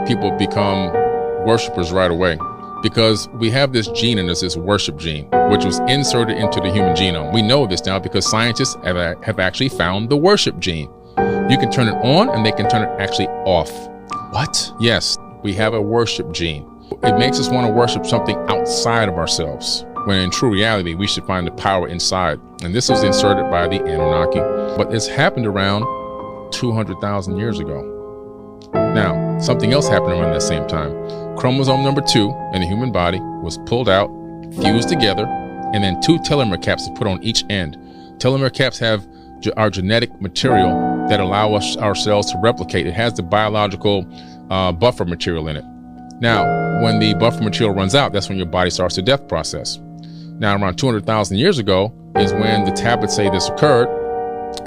People become worshipers right away because we have this gene in us, this worship gene, which was inserted into the human genome. We know this now because scientists have actually found the worship gene. You can turn it on and they can turn it actually off. What? Yes, we have a worship gene. It makes us want to worship something outside of ourselves, when in true reality, we should find the power inside. And this was inserted by the Anunnaki, but it's happened around 200,000 years ago. Now, something else happened around that same time. Chromosome number 2 in the human body was pulled out, fused together, and then 2 telomere caps are put on each end. Telomere caps have our genetic material that allow our cells to replicate. It has the biological buffer material in it. Now, when the buffer material runs out, that's when your body starts the death process. Now, around 200,000 years ago is when the tablets say this occurred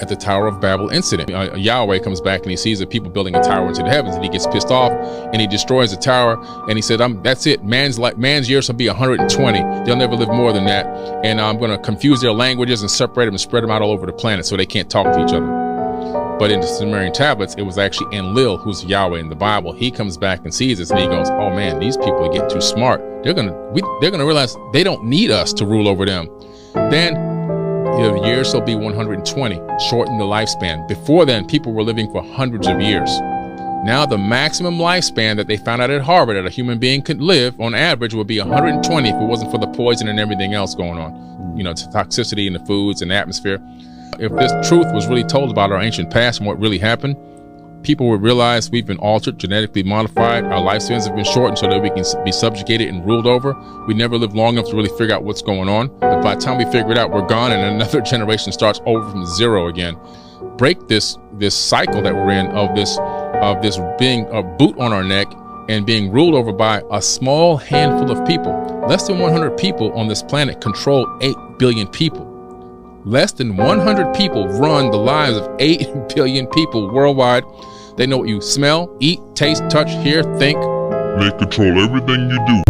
at the Tower of Babel incident. Yahweh comes back and he sees the people building a tower into the heavens, and he gets pissed off and he destroys the tower, and he said, that's it. Man's years will be 120. They'll never live more than that. And I'm going to confuse their languages and separate them and spread them out all over the planet so they can't talk to each other. But in the Sumerian tablets, it was actually Enlil, who's Yahweh in the Bible. He comes back and sees this and he goes, oh man, these people are getting too smart. They're gonna realize they don't need us to rule over them. Then the years will be 120, shorten the lifespan. Before then, people were living for hundreds of years. Now the maximum lifespan that they found out at Harvard that a human being could live on average would be 120 if it wasn't for the poison and everything else going on. Toxicity in the foods and the atmosphere. If this truth was really told about our ancient past and what really happened, people would realize we've been altered, genetically modified, our lifespans have been shortened so that we can be subjugated and ruled over. We never lived long enough to really figure out what's going on. But by the time we figure it out, we're gone and another generation starts over from zero again. Break this cycle that we're in of this being a boot on our neck and being ruled over by a small handful of people. Less than 100 people on this planet control 8 billion people. Less than 100 people run the lives of 8 billion people worldwide. They know what you smell, eat, taste, touch, hear, think. They control everything you do.